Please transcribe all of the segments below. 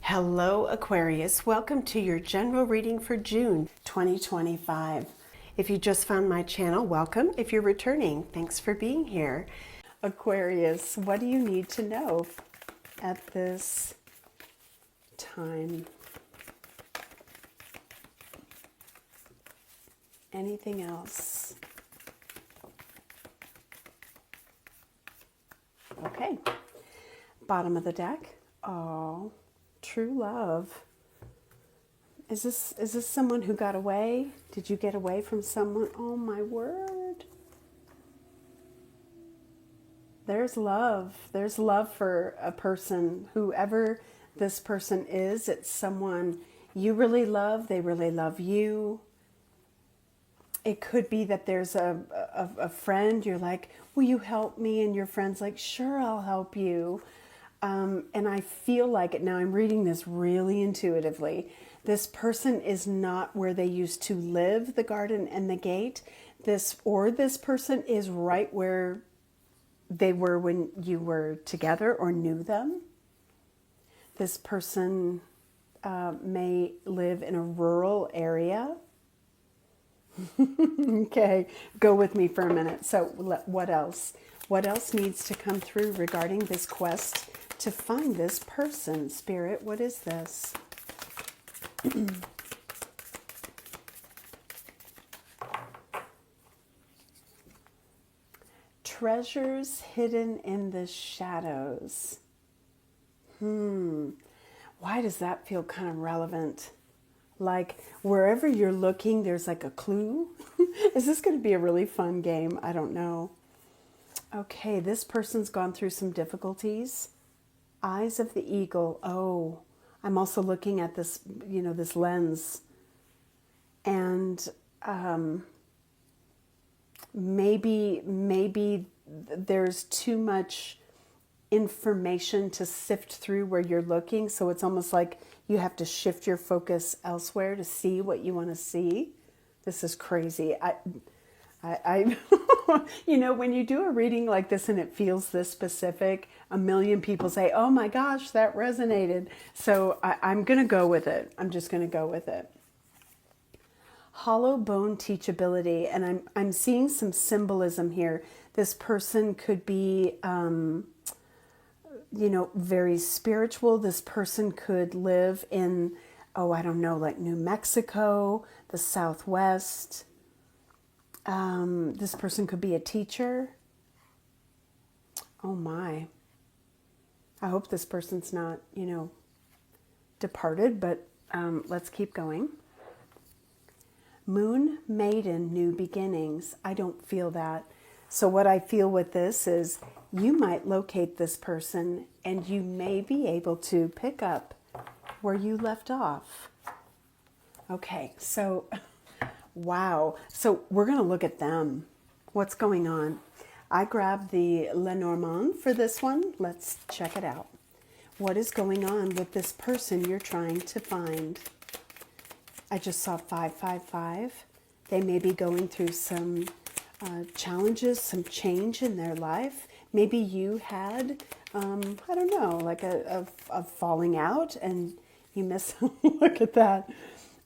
Hello Aquarius, welcome to your general reading for June 2025. If you just found my channel, welcome. If you're returning, thanks for being here. Aquarius, what do you need to know at this time? Anything else? Okay, bottom of the deck. Oh, true love. Is this someone who got away? Did you get away from someone? Oh my word. There's love. There's love for a person, whoever this person is. It's someone you really love. They really love you. It could be that there's a friend. You're like, will you help me? And your friend's like, sure, I'll help you. And I feel like it now. I'm reading this really intuitively. This person is not where they used to live, the garden and the gate. This person is right where they were when you were together or knew them. This person may live in a rural area. Okay, go with me for a minute. So what else? What else needs to come through regarding this quest to find this person? Spirit, what is this? Treasures hidden in the shadows. Why does that feel kind of relevant? Like wherever you're looking, there's like a clue. Is this going to be a really fun game? I don't know. Okay, this person's gone through some difficulties. Eyes of the eagle. Oh, I'm also looking at this, this lens. And maybe there's too much information to sift through where you're looking. So it's almost like you have to shift your focus elsewhere to see what you want to see. This is crazy. I when you do a reading like this and it feels this specific, a million people say, oh my gosh, that resonated. So I'm going to go with it. I'm just going to go with it. Hollow bone teachability. And I'm seeing some symbolism here. This person could be, very spiritual. This person could live in, I don't know, like New Mexico, the Southwest. This person could be a teacher. Oh my. I hope this person's not, departed, but let's keep going. Moon maiden, new beginnings. I don't feel that. So what I feel with this is you might locate this person and you may be able to pick up where you left off. Okay, so wow. So we're going to look at them. What's going on? I grabbed the Lenormand for this one. Let's check it out. What is going on with this person you're trying to find? I just saw 555. They may be going through some challenges, some change in their life. Maybe you had, I don't know, like a falling out and you miss. Look at that.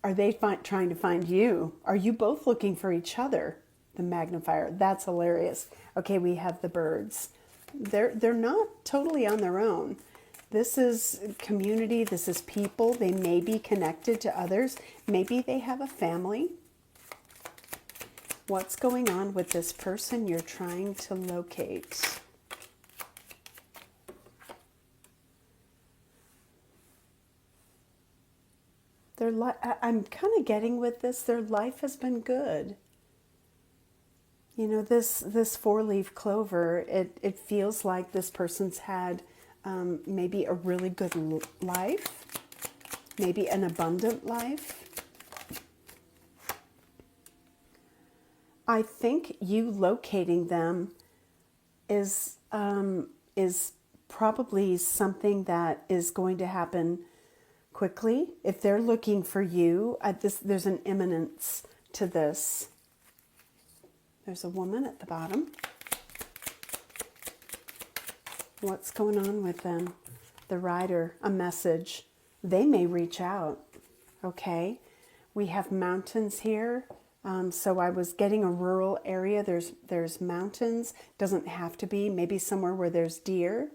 Are they trying to find you? Are you both looking for each other? The magnifier. That's hilarious. Okay, we have the birds. They're not totally on their own. This is community. This is people. They may be connected to others. Maybe they have a family. What's going on with this person you're trying to locate? I'm kind of getting with this, their life has been good. This four-leaf clover, it feels like this person's had maybe a really good life, maybe an abundant life. I think you locating them is probably something that is going to happen quickly. If they're looking for you, there's an imminence to this. There's a woman at the bottom. What's going on with them? The rider, a message. They may reach out. Okay. We have mountains here. So I was getting a rural area. There's mountains. Doesn't have to be. Maybe somewhere where there's deer.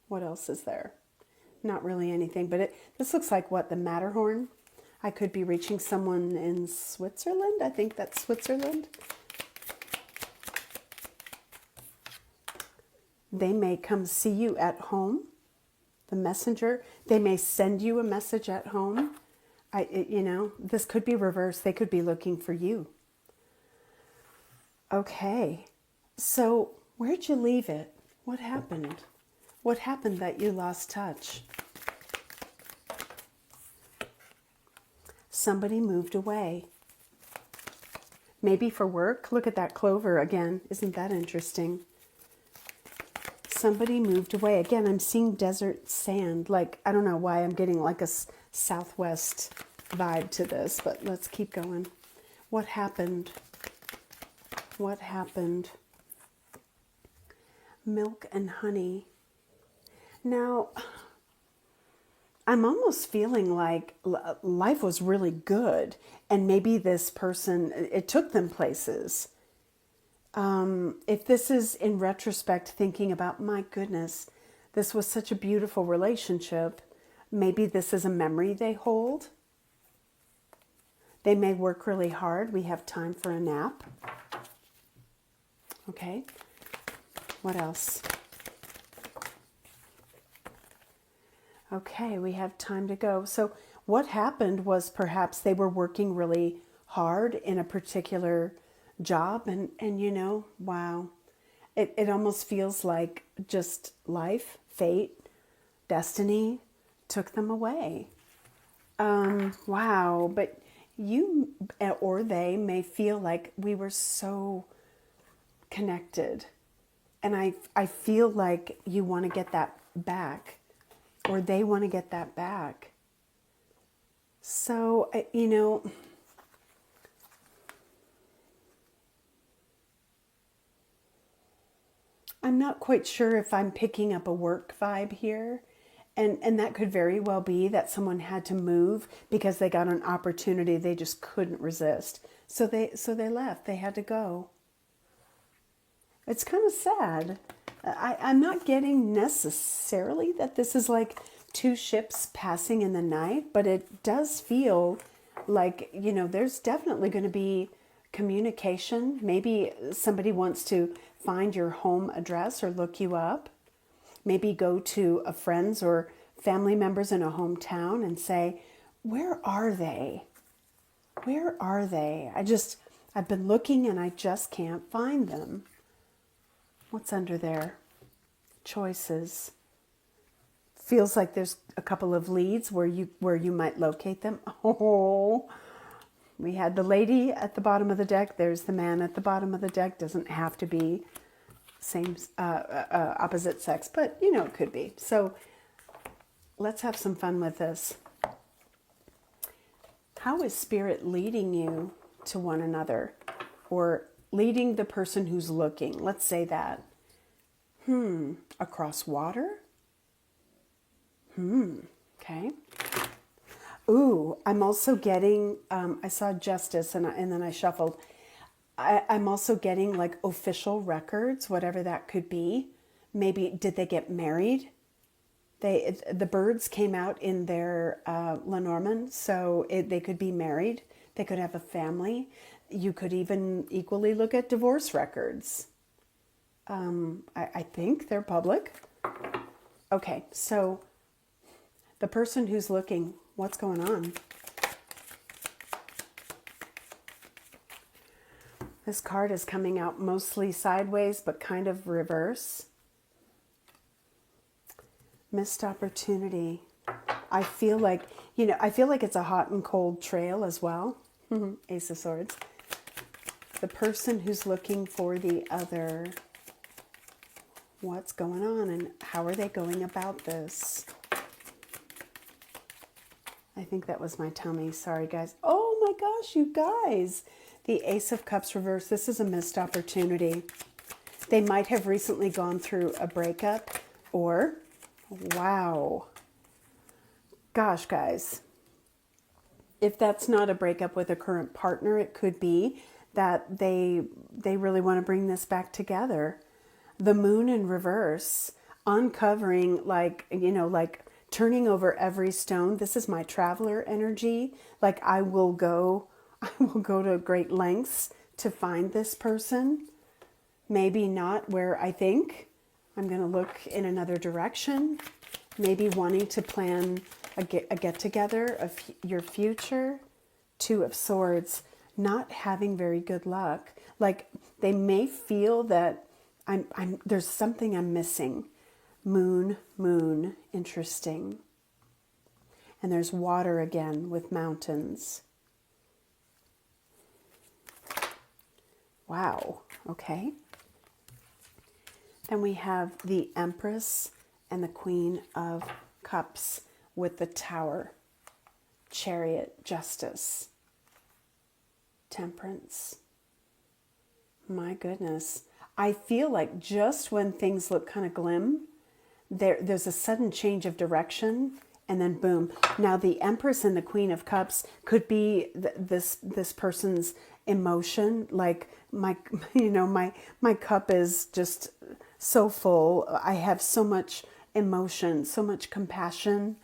What else is there? Not really anything, but this looks like what, the Matterhorn? I could be reaching someone in Switzerland. I think that's Switzerland. They may come see you at home. The messenger. They may send you a message at home. You know, this could be reversed. They could be looking for you. Okay. So where'd you leave it? What happened? What happened that you lost touch? Somebody moved away. Maybe for work. Look at that clover again. Isn't that interesting? Somebody moved away. Again, I'm seeing desert sand. Like, I don't know why I'm getting like a southwest vibe to this, but let's keep going. What happened? What happened? Milk and honey. Now, I'm almost feeling like life was really good, and maybe this person, it took them places. If this is in retrospect, thinking about, my goodness, this was such a beautiful relationship, maybe this is a memory they hold. They may work really hard. We have time for a nap. Okay. What else? Okay, we have time to go. So what happened was perhaps they were working really hard in a particular job, and you know, wow, it almost feels like just life, fate, destiny took them away. Wow, but you or they may feel like we were so connected, and I feel like you want to get that back, or they want to get that back. So, you know, I'm not quite sure if I'm picking up a work vibe here. And that could very well be that someone had to move because they got an opportunity they just couldn't resist. So they left. They had to go. It's kind of sad. I'm not getting necessarily that this is like two ships passing in the night, but it does feel like, you know, there's definitely going to be communication. Maybe somebody wants to find your home address or look you up. Maybe go to a friend's or family members in a hometown and say, where are they? Where are they? I've been looking and I just can't find them. What's under there? Choices. Feels like there's a couple of leads where you might locate them. Oh, we had the lady at the bottom of the deck. There's the man at the bottom of the deck. Doesn't have to be same opposite sex, but you know, it could be. So let's have some fun with this. How is spirit leading you to one another, or leading the person who's looking? Let's say that. Across water? Okay. Ooh, I'm also getting, I saw justice and then I shuffled. I'm also getting like official records, whatever that could be. Maybe, did they get married? The birds came out in their Lenormand, so they could be married. They could have a family. You could even equally look at divorce records. I think they're public. Okay, so the person who's looking, what's going on? This card is coming out mostly sideways, but kind of reverse. Missed opportunity. I feel like, you know, I feel like it's a hot and cold trail as well. Ace of Swords. The person who's looking for the other. What's going on and how are they going about this? I think that was my tummy. Sorry, guys. Oh my gosh, you guys. The Ace of Cups reverse. This is a missed opportunity. They might have recently gone through a breakup, or, wow, gosh, guys, if that's not a breakup with a current partner, it could be that they really want to bring this back together. The moon in reverse, uncovering, like, you know, like turning over every stone. This is my traveler energy. Like I will go to great lengths to find this person. Maybe not where I think. I'm going to look in another direction. Maybe wanting to plan a get-together of your future. Two of Swords, not having very good luck. Like they may feel that there's something I'm missing. Moon, interesting. And there's water again with mountains. Wow, okay. Then we have the Empress and the Queen of Cups with the Tower, Chariot, Justice, Temperance. My goodness. I feel like just when things look kind of glim, there's a sudden change of direction, and then boom. Now the Empress and the Queen of Cups could be this person's emotion. Like my cup is just so full. I have so much emotion, so much compassion,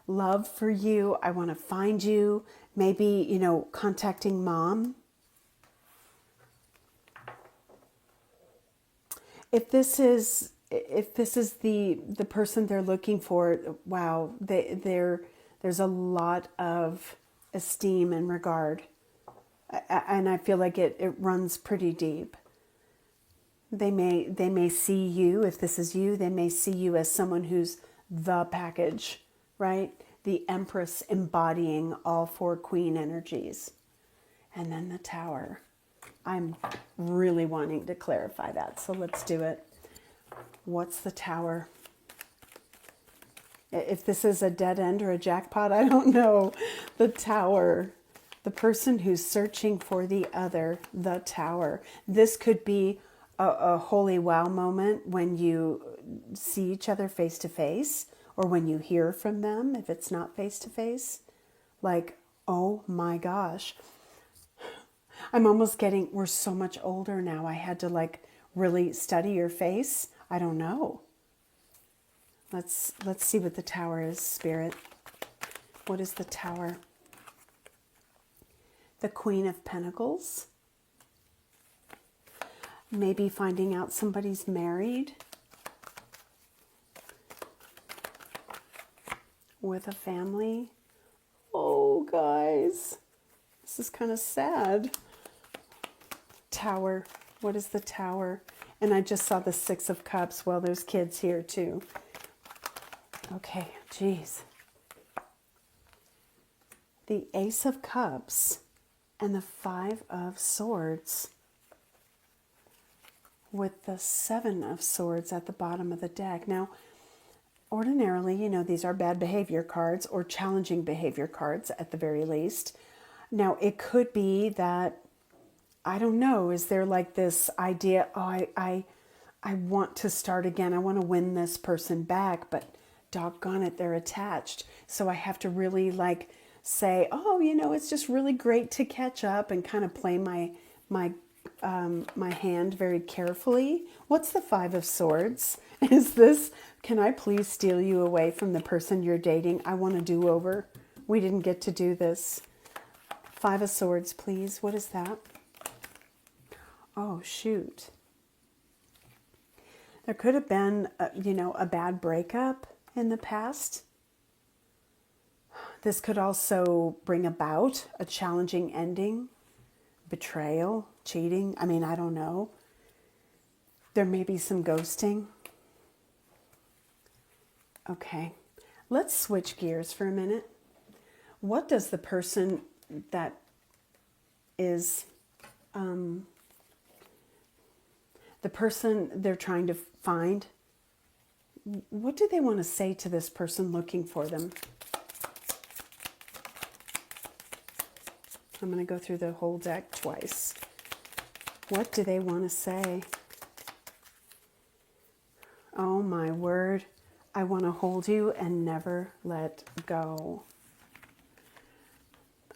love for you. I want to find you. Maybe, contacting mom. If this is the person they're looking for, wow, there's a lot of esteem and regard. And I feel like it runs pretty deep. They may see you, if this is you, they may see you as someone who's the package, right? The Empress embodying all four Queen energies. And then the Tower. I'm really wanting to clarify that, so let's do it. What's the Tower? If this is a dead end or a jackpot, I don't know. The Tower. The person who's searching for the other, the Tower. This could be a holy wow moment when you see each other face to face, or when you hear from them if it's not face to face. Like, oh my gosh. I'm almost getting, we're so much older now. I had to really study your face. I don't know. Let's see what the Tower is, Spirit. What is the Tower? The Queen of Pentacles. Maybe finding out somebody's married. With a family. Oh, guys. This is kind of sad. Tower. What is the Tower? And I just saw the Six of Cups. Well, there's kids here too. Okay, geez. The Ace of Cups and the Five of Swords with the Seven of Swords at the bottom of the deck. Now, ordinarily, these are bad behavior cards or challenging behavior cards at the very least. Now, it could be that, I don't know, is there like this idea, oh, I want to start again. I want to win this person back, but doggone it, they're attached. So I have to really say, oh, it's just really great to catch up and kind of play my hand very carefully. What's the Five of Swords? Is this, can I please steal you away from the person you're dating? I want a do-over. We didn't get to do this. Five of Swords, please. What is that? Oh, shoot. There could have been, a bad breakup in the past. This could also bring about a challenging ending, betrayal, cheating. I mean, I don't know. There may be some ghosting. Okay, let's switch gears for a minute. What does the person that is the person they're trying to find, what do they want to say to this person looking for them? I'm going to go through the whole deck twice. What do they want to say? Oh my word. I want to hold you and never let go.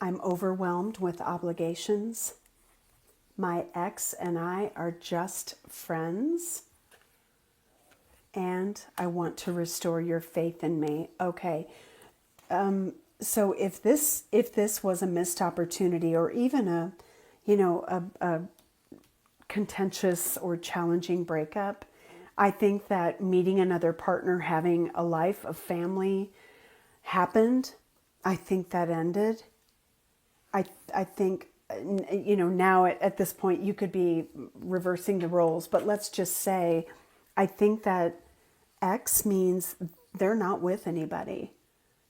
I'm overwhelmed with obligations. My ex and I are just friends. And I want to restore your faith in me. Okay. So if this was a missed opportunity, or even a contentious or challenging breakup, I think that meeting another partner, having a life of family happened. I think that ended. I think, now at this point you could be reversing the roles, but let's just say, I think that X means they're not with anybody.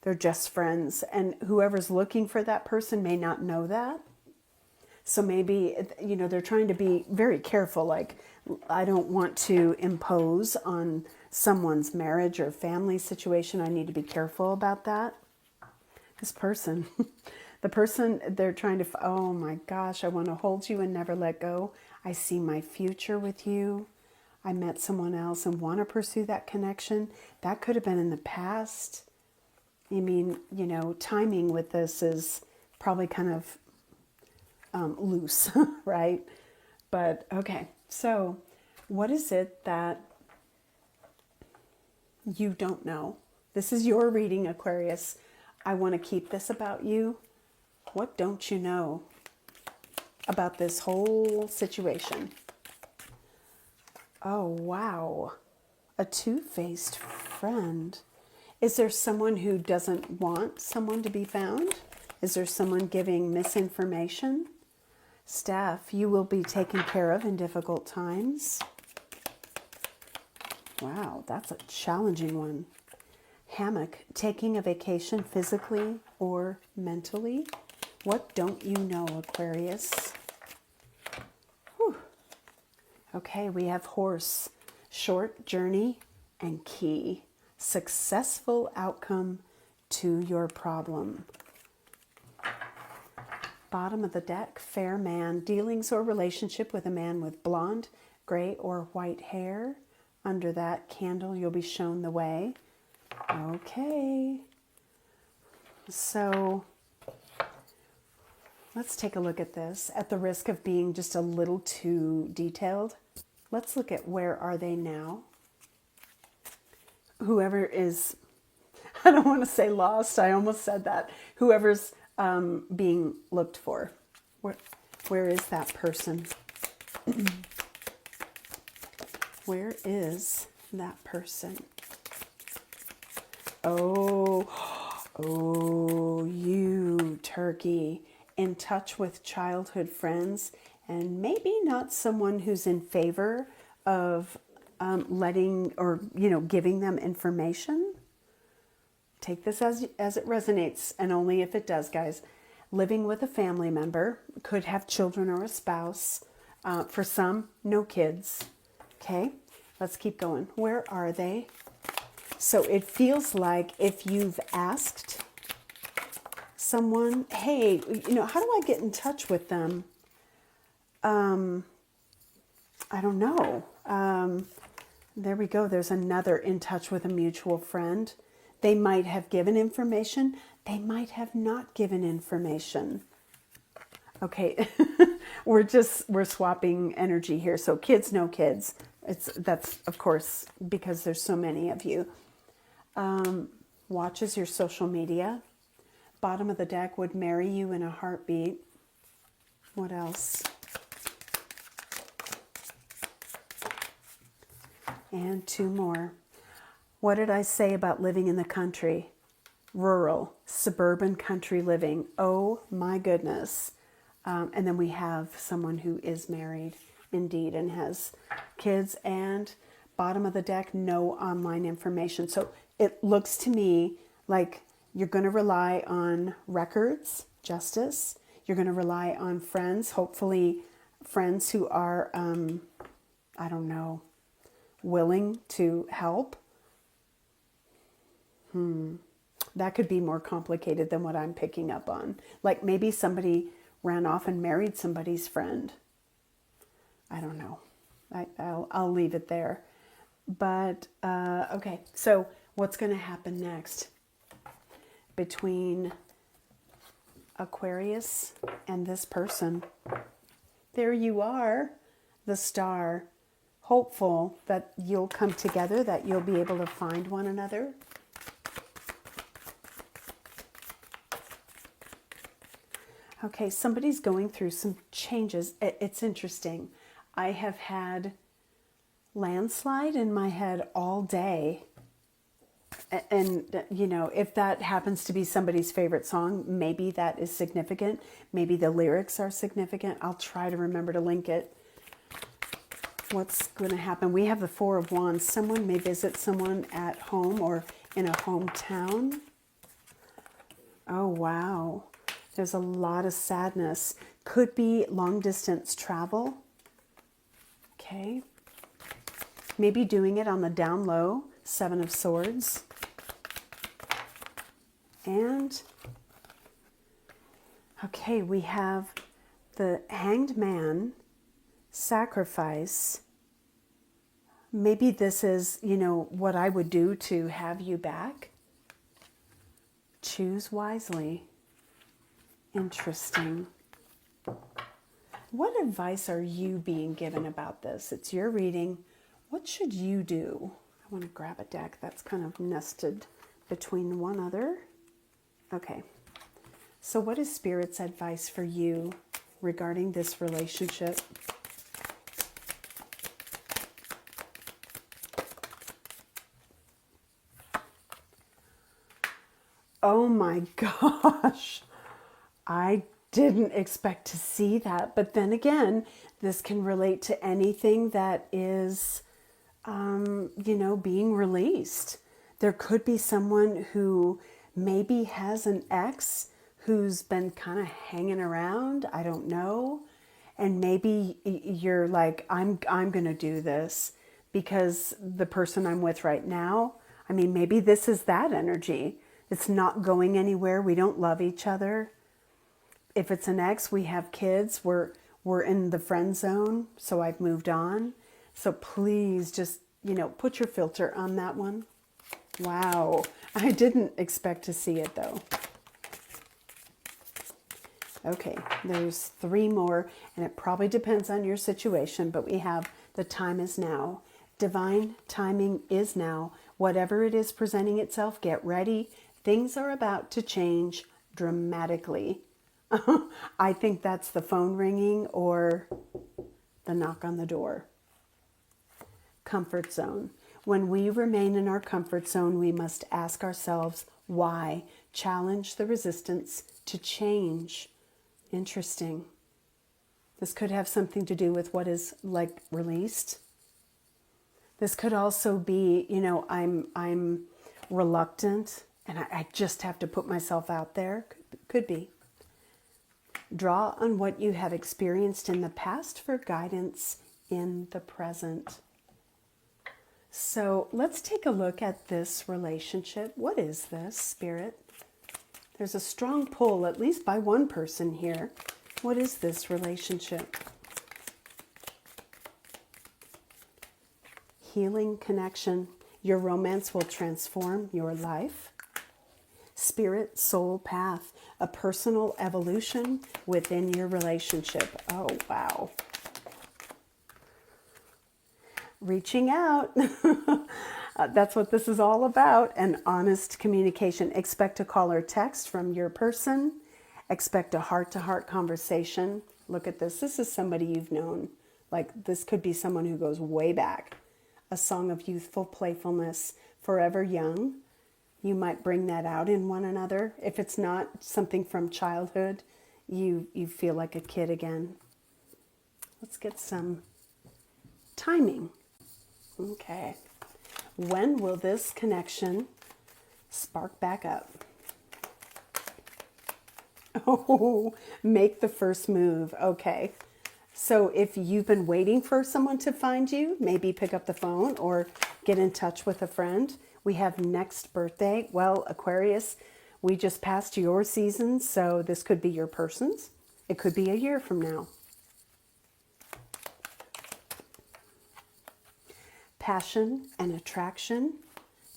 They're just friends. And whoever's looking for that person may not know that. So maybe, they're trying to be very careful. Like, I don't want to impose on someone's marriage or family situation. I need to be careful about that. This person, the person they're trying to, oh my gosh, I want to hold you and never let go. I see my future with you. I met someone else and want to pursue that connection. That could have been in the past. I mean, timing with this is probably kind of loose, right? But okay, so what is it that you don't know? This is your reading, Aquarius. I want to keep this about you. What don't you know about this whole situation? Oh, wow. A two-faced friend. Is there someone who doesn't want someone to be found? Is there someone giving misinformation? Staff, you will be taken care of in difficult times. Wow, that's a challenging one. Hammock, taking a vacation physically or mentally. What don't you know, Aquarius? Whew. Okay, we have horse, short journey, and key. Successful outcome to your problem. Bottom of the deck, fair man, dealings or relationship with a man with blonde, gray, or white hair. Under that candle, you'll be shown the way. Okay. So let's take a look at this. At the risk of being just a little too detailed, let's look at where are they now. Whoever is, I don't want to say lost, I almost said that. Whoever's being looked for. Where is that person? Where is that person? Oh, you turkey. In touch with childhood friends, and maybe not someone who's in favor of letting or, giving them information. Take this as it resonates, and only if it does, guys. Living with a family member, could have children or a spouse. For some, no kids. Okay, let's keep going. Where are they? So it feels like if you've asked someone, hey, how do I get in touch with them? I don't know. There we go. There's another in touch with a mutual friend. They might have given information. They might have not given information. Okay, we're swapping energy here. So kids, no kids. That's of course because there's so many of you. Watches your social media. Bottom of the deck, would marry you in a heartbeat. What else? And two more. What did I say about living in the country? Rural, suburban country living. Oh my goodness. And then we have someone who is married indeed and has kids. And bottom of the deck, no online information. So it looks to me like you're going to rely on records, justice. You're going to rely on friends, hopefully friends who are, I don't know, willing to help. That could be more complicated than what I'm picking up on. Like maybe somebody ran off and married somebody's friend. I don't know. I'll leave it there. But, okay, so What's going to happen next between Aquarius and this person? There you are, the star. Hopeful that you'll come together, that you'll be able to find one another. Okay, somebody's going through some changes. It's interesting. I have had landslide in my head all day. And, you know, if that happens to be somebody's favorite song, maybe that is significant. Maybe the lyrics are significant. I'll try to remember to link it. What's going to happen? We have the Four of Wands. Someone may visit someone at home or in a hometown. Oh, wow. There's a lot of sadness. Could be long distance travel. Okay. Maybe doing it on the down low. Seven of Swords. And, okay, we have the Hanged Man, sacrifice. Maybe this is, you know, what I would do to have you back. Choose wisely. Interesting. What advice are you being given about this? It's your reading. What should you do? I want to grab a deck that's kind of nested between one other. Okay. So what is Spirit's advice for you regarding this relationship? Oh my gosh. I didn't expect to see that. But then again, this can relate to anything that is, you know, being released. There could be someone who maybe has an ex who's been kind of hanging around. I don't know. And maybe you're like, I'm going to do this because the person I'm with right now, I mean, maybe this is that energy. It's not going anywhere. We don't love each other. If it's an ex, we have kids. We're in the friend zone, so I've moved on. So please just, you know, put your filter on that one. Wow. I didn't expect to see it, though. Okay, there's three more, and it probably depends on your situation, but we have the time is now. Divine timing is now. Whatever it is presenting itself, get ready. Things are about to change dramatically. I think that's the phone ringing or the knock on the door. Comfort zone. When we remain in our comfort zone, we must ask ourselves why. Challenge the resistance to change. Interesting. This could have something to do with what is like released. This could also be, you know, I'm reluctant and I just have to put myself out there. Could be. Draw on what you have experienced in the past for guidance in the present. So let's take a look at this relationship. What is this, Spirit? There's a strong pull, at least by one person here. What is this relationship? Healing connection. Your romance will transform your life. Spirit, soul path. A personal evolution within your relationship. Oh, wow. Reaching out. That's what this is all about. An honest communication. Expect a call or text from your person. Expect a heart-to-heart conversation. Look at this. This is somebody you've known. Like, this could be someone who goes way back. A song of youthful playfulness. Forever young. You might bring that out in one another. If it's not something from childhood, you feel like a kid again. Let's get some timing. Okay. When will this connection spark back up? Oh, make the first move. Okay. So if you've been waiting for someone to find you, maybe pick up the phone or get in touch with a friend. We have next birthday. Well, Aquarius, we just passed your season, so this could be your person's. It could be a year from now. Passion and attraction.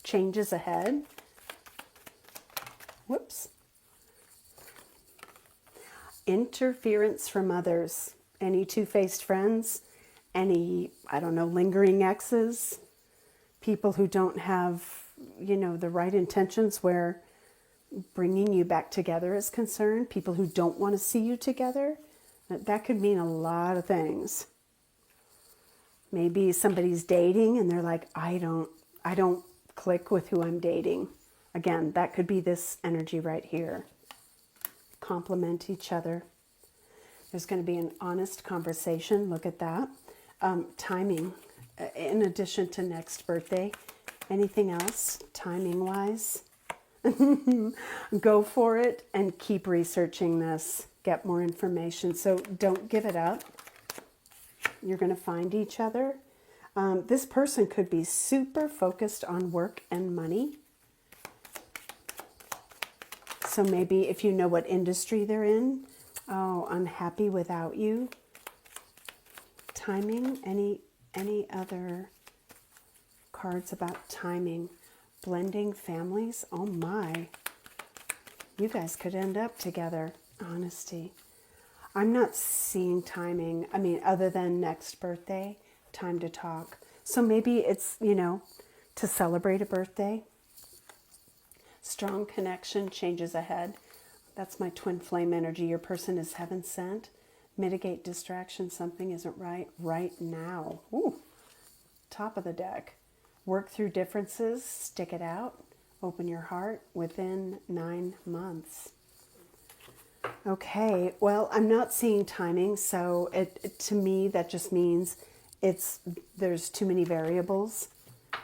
changes ahead. Whoops. Interference from others. Any two-faced friends, any, I don't know, lingering exes, people who don't have, you know, the right intentions where bringing you back together is concerned, people who don't want to see you together. That could mean a lot of things. Maybe somebody's dating and they're like, I don't click with who I'm dating. Again, that could be this energy right here. Complement each other. There's going to be an honest conversation. Look at that. Timing, in addition to next birthday. Anything else, timing-wise? Go for it and keep researching this. Get more information. So don't give it up. You're going to find each other. This person could be super focused on work and money. So maybe if you know what industry they're in, oh, I'm happy without you. Timing, any other cards about timing? Blending families, oh my. You guys could end up together. Honesty. I'm not seeing timing. I mean, other than next birthday, time to talk. So maybe it's, you know, to celebrate a birthday. Strong connection, changes ahead. That's my twin flame energy. Your person is heaven sent. Mitigate distraction. Something isn't right now. Ooh, top of the deck. Work through differences. Stick it out. Open your heart within 9 months. Okay, well, I'm not seeing timing, so to me that just means there's too many variables.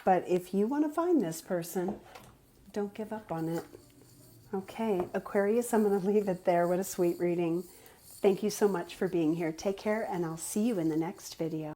But if you want to find this person, don't give up on it. Okay, Aquarius, I'm going to leave it there. What a sweet reading. Thank you so much for being here. Take care, and I'll see you in the next video.